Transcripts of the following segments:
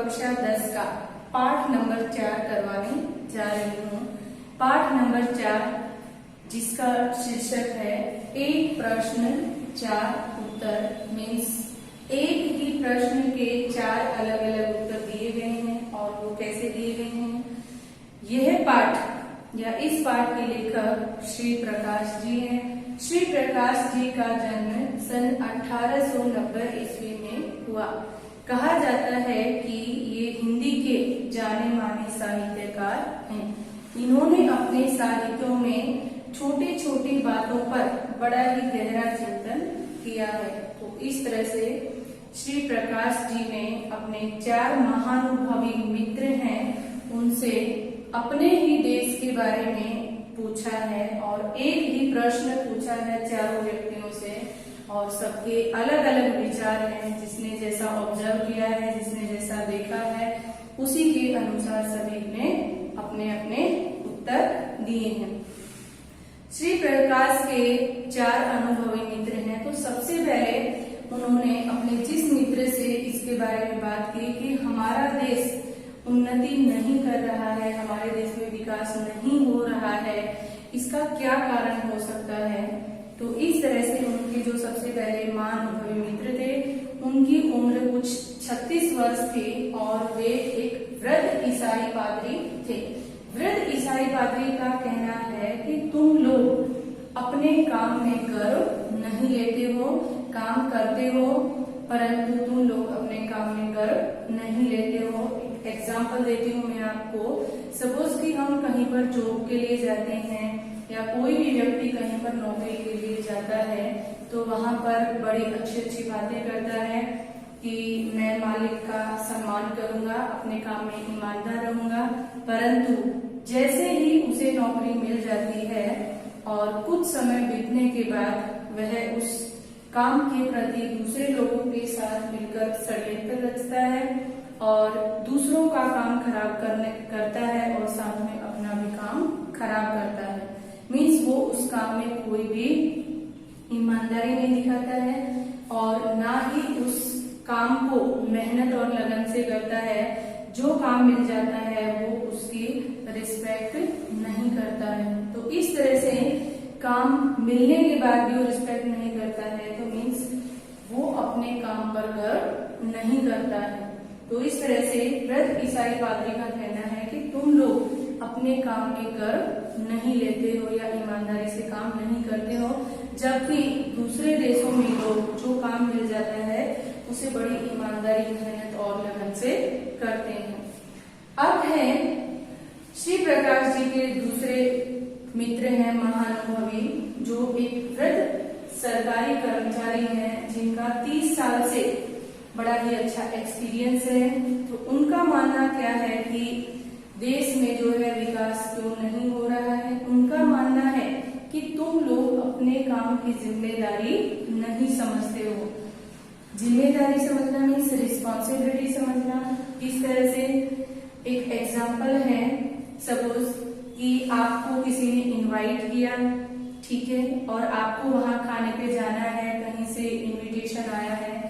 कक्षा 10 का पाठ नंबर 4 करवाने जा रही हूँ। पाठ नंबर 4 जिसका शीर्षक है एक प्रश्न 4 उत्तर। मीन्स एक ही प्रश्न के 4 अलग अलग उत्तर दिए गए हैं और वो कैसे दिए गए हैं। यह पाठ या इस पाठ के लेखक श्री प्रकाश जी हैं। श्री प्रकाश जी का जन्म सन 1890 ईस्वी में हुआ। कहा जाता है कि ये हिंदी के जाने माने साहित्यकार हैं। इन्होंने अपने साहित्यों में छोटी छोटी बातों पर बड़ा ही गहरा चिंतन किया है। तो इस तरह से श्री प्रकाश जी ने अपने 4 महानुभवी मित्र हैं उनसे अपने ही देश के बारे में पूछा है और एक ही प्रश्न पूछा है चारों व्यक्तियों से और सबके अलग अलग विचार हैं। जिसने जैसा ऑब्जर्व किया है, जिसने जैसा देखा है, उसी के अनुसार सभी ने अपने अपने उत्तर दिए हैं। श्री प्रकाश के 4 अनुभवी मित्र हैं। तो सबसे पहले उन्होंने अपने जिस मित्र से इसके बारे में बात की कि हमारा देश उन्नति नहीं कर रहा है, हमारे देश में विकास नहीं हो रहा है, इसका क्या कारण हो सकता है। तो इस तरह से उनके जो सबसे पहले महानुभवी मित्र थे उनकी उम्र कुछ 36 वर्ष थी और वे एक वृद्ध ईसाई पादरी थे। वृद्ध ईसाई पादरी का कहना है कि तुम लोग अपने काम में गर्व नहीं लेते हो, काम करते हो परंतु तुम लोग अपने काम में गर्व नहीं लेते हो। एग्जाम्पल देती हूँ मैं आपको। सपोज कि हम कहीं पर जॉब के लिए जाते हैं या कोई भी व्यक्ति कहीं पर नौकरी के लिए जाता है तो वहां पर बड़ी अच्छी अच्छी बातें करता है कि मैं मालिक का सम्मान करूंगा, अपने काम में ईमानदार रहूंगा। परंतु जैसे ही उसे नौकरी मिल जाती है और कुछ समय बीतने के बाद वह उस काम के प्रति दूसरे लोगों के साथ मिलकर षड्यंत्र रचता है और दूसरों का काम खराब करता है और साथ में अपना भी काम खराब करता है। मीन्स वो उस काम में कोई भी ईमानदारी नहीं दिखाता है और ना ही उस काम को मेहनत और लगन से करता है। जो काम मिल जाता है वो उसकी रिस्पेक्ट नहीं करता है। तो इस तरह से काम मिलने के बाद भी वो रिस्पेक्ट नहीं करता है तो मीन्स वो अपने काम पर गर्व नहीं करता है। तो इस तरह से वृद्ध ईसाई पादरी का कहना है कि तुम लोग अपने काम में गर्व नहीं लेते हो या ईमानदारी से काम नहीं करते हो, जबकि दूसरे देशों में लोग जो काम मिल जाता है उसे बड़ी ईमानदारी, मेहनत और लगन से करते हैं। अब है श्री प्रकाश जी के दूसरे मित्र हैं महानुभवी जो एक वृद्ध सरकारी कर्मचारी हैं जिनका 30 साल से बड़ा ही अच्छा एक्सपीरियंस है। तो उनका मानना क्या है कि देश में जो है विकास क्यों नहीं हो रहा है। उनका मानना है कि तुम लोग अपने काम की जिम्मेदारी नहीं समझते हो। जिम्मेदारी समझना मीन्स रिस्पॉन्सिबिलिटी समझना। किस तरह से, एक एग्जाम्पल है, सपोज कि आपको किसी ने इनवाइट किया, ठीक है, और आपको वहां खाने पे जाना है, कहीं से इनविटेशन आया है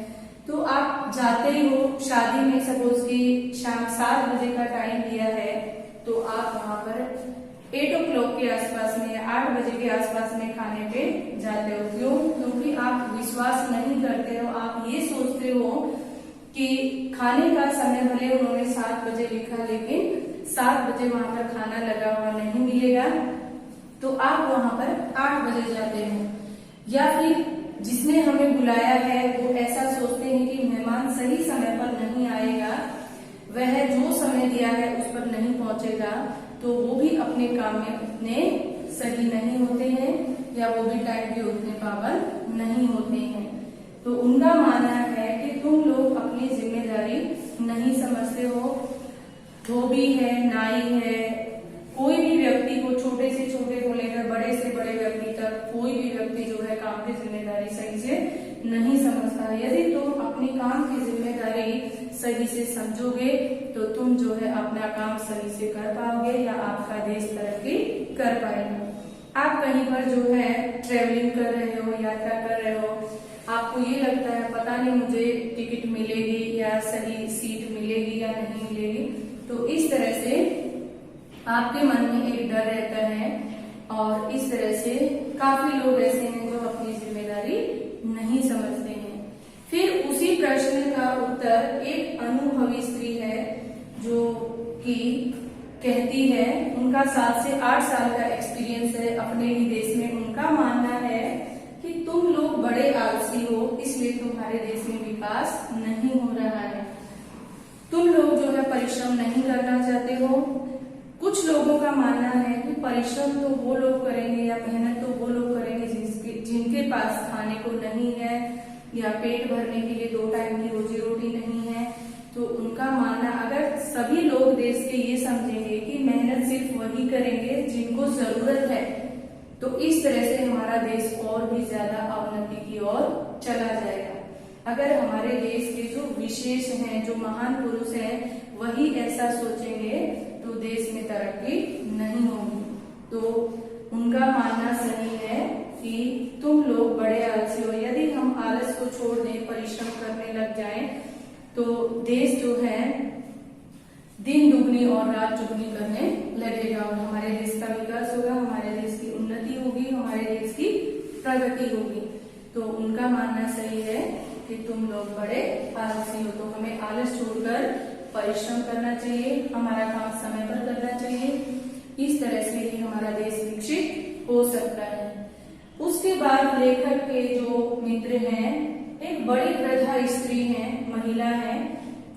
तो आप जाते ही हो। शादी में सपोज कि शाम 7 बजे का टाइम दिया है तो आप वहां पर 8 o'clock के आसपास में या 8 बजे के आसपास में खाने पे जाते हो। क्यों? क्योंकि आप विश्वास नहीं करते हो, आप ये सोचते हो कि खाने का समय भले उन्होंने 7 बजे लिखा लेकिन 7 बजे वहां पर खाना लगा हुआ नहीं मिलेगा तो आप वहां पर 8 बजे जाते हो। या फिर जिसने हमें बुलाया है वो ऐसा सोचते हैं कि मेहमान सही समय पर नहीं आएगा, वह जो समय दिया है उस पर नहीं पहुंचेगा तो वो भी अपने काम में उतने सही नहीं होते हैं या वो भी टाइम के उतने पाबंद नहीं होते हैं। तो उनका मानना है कि तुम लोग अपनी जिम्मेदारी नहीं समझते हो। धोबी है, नाई है, कोई भी व्यक्ति को, छोटे से छोटे को लेकर बड़े से बड़े व्यक्ति तक, कोई भी व्यक्ति जो है काम की जिम्मेदारी सही से नहीं समझता। यदि तुम अपने काम की जिम्मेदारी सही से समझोगे तो तुम जो है अपना काम सही से कर पाओगे या आपका देश तरक्की कर पाएगा। आप कहीं पर जो है ट्रेवलिंग कर रहे हो, यात्रा कर रहे हो, आपको ये लगता है पता नहीं मुझे टिकट मिलेगी या सही सीट मिलेगी मिलेगी या नहीं मिलेगी। तो इस तरह से आपके मन में एक डर रहता है और इस तरह से काफी लोग ऐसे हैं जो अपनी जिम्मेदारी नहीं समझते हैं। फिर उसी प्रश्न का उत्तर एक अनुभवी स्त्री है जो कि कहती है, उनका 7 से 8 साल का एक्सपीरियंस है अपने ही देश में। उनका मानना है कि तुम लोग बड़े आलसी हो, इसलिए तुम्हारे देश में विकास नहीं हो रहा है। तुम लोग जो है परिश्रम नहीं करना चाहते हो। कुछ लोगों का मानना है कि परिश्रम तो वो लोग करेंगे या मेहनत तो वो लोग करेंगे जिनके पास खाने को नहीं है या पेट भरने के लिए 2 टाइम की रोजी रोटी नहीं है। तो उनका मानना, अगर सभी लोग देश के ये समझेंगे कि मेहनत सिर्फ वही करेंगे जिनको जरूरत है, तो इस तरह से हमारा देश और भी ज्यादा अवनति की ओर चला जाएगा। अगर हमारे देश के जो विशेष हैं, जो महान पुरुष हैं, वही ऐसा सोचेंगे तो देश में तरक्की नहीं होगी। तो उनका मानना सही है कि तुम लोग बड़े आलसी हो। यदि हम आलस को छोड़ दें, परिश्रम करने लग जाएं, तो देश जो है दिन दुगनी और रात चुगनी करने लगेगा और हमारे देश का विकास होगा, हमारे देश की उन्नति होगी, हमारे देश की प्रगति होगी। तो उनका मानना सही है कि तुम लोग बड़े आलसी हो। तो हमें आलस छोड़कर परिश्रम करना चाहिए, हमारा काम समय पर करना चाहिए। इस तरह से ही हमारा देश विकसित हो सकता है। उसके बाद लेखक के जो मित्र हैं, एक बड़ी वृद्धा स्त्री हैं, महिला हैं,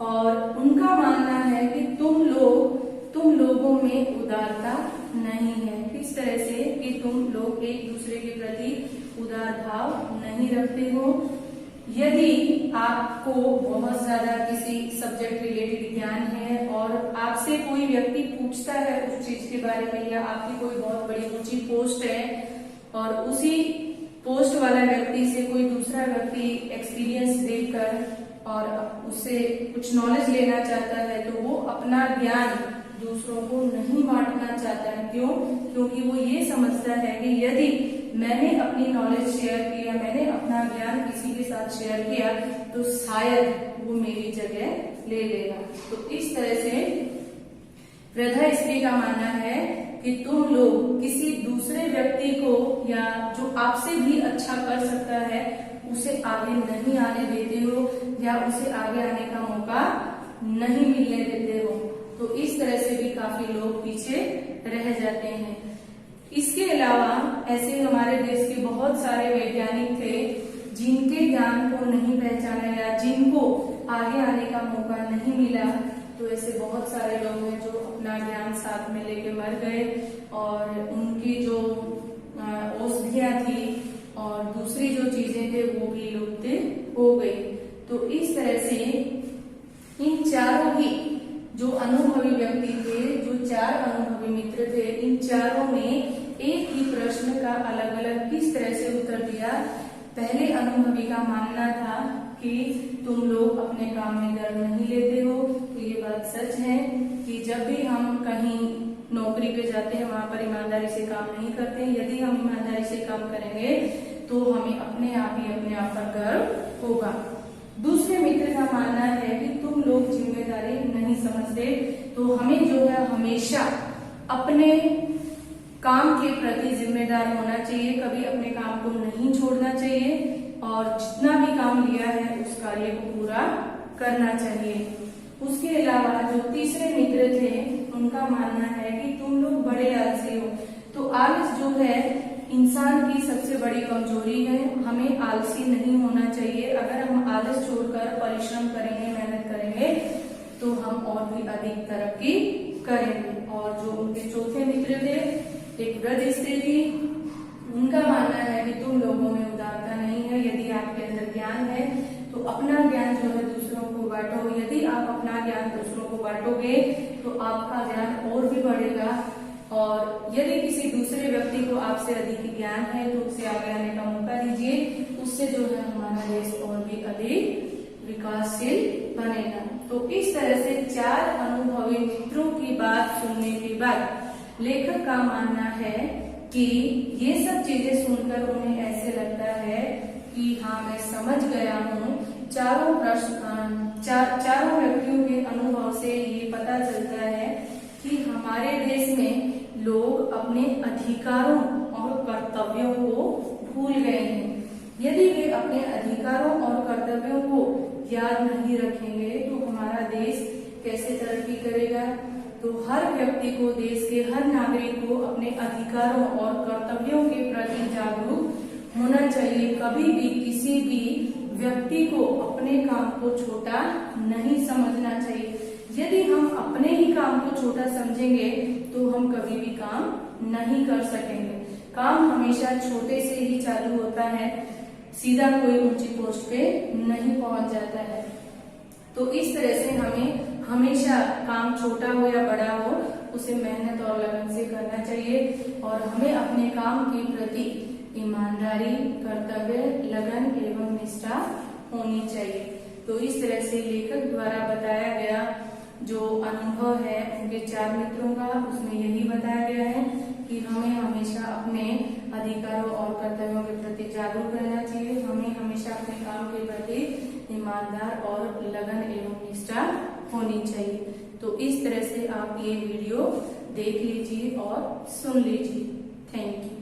और उनका मानना है कि तुम लोगों में उदारता नहीं है। किस तरह से कि तुम लोग एक दूसरे के प्रति उदार भाव नहीं रखते हो। यदि आपको बहुत ज्यादा किसी सब्जेक्ट रिलेटेड ज्ञान है और आपसे कोई व्यक्ति पूछता है उस चीज के बारे में, या आपकी कोई बहुत बड़ी ऊंची पोस्ट है और उसी पोस्ट वाला व्यक्ति से कोई दूसरा व्यक्ति एक्सपीरियंस देखकर और उससे कुछ नॉलेज लेना चाहता है, तो वो अपना ज्ञान दूसरों को नहीं बांटना चाहता है। क्यों? क्योंकि वो ये समझता है कि यदि मैंने अपनी नॉलेज शेयर किया, मैंने अपना ज्ञान किसी के साथ शेयर किया, तो शायद वो मेरी जगह ले लेगा। तो इस तरह से वृद्धा स्त्री का मानना है कि तुम लोग किसी दूसरे व्यक्ति को या जो आपसे भी अच्छा कर सकता है उसे आगे नहीं आने देते हो या उसे आगे आने का मौका नहीं मिलने देते हो। तो इस तरह से भी काफी लोग पीछे रह जाते हैं। इसके अलावा ऐसे हमारे देश के बहुत सारे वैज्ञानिक थे जिनके ज्ञान को नहीं पहचाना या जिनको आगे आने का मौका नहीं मिला। तो ऐसे बहुत सारे लोग हैं जो अपना ज्ञान साथ में लेके मर गए और उनकी जो औषधियां थी और दूसरी जो चीजें थे वो भी लुप्त हो गई। तो इस तरह से इन चारों ही जो अनुभवी व्यक्ति थे, जो 4 अनुभवी मित्र थे, इन चारों ने एक ही प्रश्न का अलग अलग किस तरह से उत्तर दिया। पहले अनुभवी का मानना था कि तुम लोग अपने काम में डर नहीं लेते हो। तो ये बात सच है कि जब भी हम कहीं नौकरी पे जाते हैं वहां पर ईमानदारी से काम नहीं करते। यदि हम ईमानदारी से काम करेंगे तो हमें अपने आप ही अपने आप पर गर्व होगा। दूसरे मित्र का मानना है कि तुम लोग जिम्मेदारी नहीं समझते। तो हमें जो है हमेशा अपने काम के प्रति जिम्मेदार होना चाहिए, कभी अपने काम को नहीं छोड़ना चाहिए और जितना भी काम लिया है उस कार्य को पूरा करना चाहिए। उसके अलावा जो तीसरे मित्र थे उनका मानना है कि तुम लोग बड़े आलसी हो। तो आलस जो है इंसान की सबसे बड़ी कमजोरी है, हमें आलसी नहीं होना चाहिए। अगर हम आलस छोड़कर परिश्रम करेंगे, मेहनत करेंगे तो हम और भी अधिक तरक्की करेंगे। और जो उनके चौथे मित्र थे, एक वृद्ध स्त्री थी, उनका मानना है कि तुम लोगों में उदारता नहीं है। यदि आपके अंदर ज्ञान है तो अपना ज्ञान जो है दूसरों को बांटो। यदि आप अपना ज्ञान दूसरों को बांटोगे तो आपका ज्ञान और भी बढ़ेगा। और यदि किसी दूसरे व्यक्ति को आपसे अधिक ज्ञान है तो उसे आगे आने का मौका दीजिए। उससे जो है हमारा देश और भी अधिक विकासशील बनेगा। तो इस तरह से 4 अनुभवी मित्रों की बात सुनने के बाद लेखक का मानना है कि ये सब चीजें सुनकर उन्हें ऐसे लगता है कि हाँ, मैं समझ गया हूँ। चारों प्रश्न चारों व्यक्तियों के अनुभव से ये पता चलता है कि हमारे देश में लोग अपने अधिकारों और कर्तव्यों को भूल गए हैं। यदि वे अपने अधिकारों और कर्तव्यों को याद नहीं रखेंगे तो हमारा देश कैसे तरक्की करेगा। तो हर व्यक्ति को, देश के हर नागरिक को अपने अधिकारों और कर्तव्यों के प्रति जागरूक होना चाहिए। कभी भी किसी भी व्यक्ति को अपने काम को छोटा नहीं समझना चाहिए। यदि हम अपने ही काम को छोटा समझेंगे तो हम कभी भी काम नहीं कर सकेंगे। काम हमेशा छोटे से ही चालू होता है, सीधा कोई ऊंची पोस्ट पे नहीं पहुंच जाता है। तो इस तरह से हमें हमेशा काम छोटा हो या बड़ा हो, उसे मेहनत और लगन से करना चाहिए और हमें अपने काम के प्रति ईमानदारी, कर्तव्य, लगन एवं निष्ठा होनी चाहिए। तो इस तरह से लेखक द्वारा बताया गया जो अनुभव है उनके 4 मित्रों का, उसमें यही बताया गया है कि हमें हमेशा अपने अधिकारों और कर्तव्यों के प्रति जागरूक रहना चाहिए। हमें हमेशा अपने काम के प्रति ईमानदार और लगन एवं निष्ठा होनी चाहिए। तो इस तरह से आप ये वीडियो देख लीजिए और सुन लीजिए। Thank you.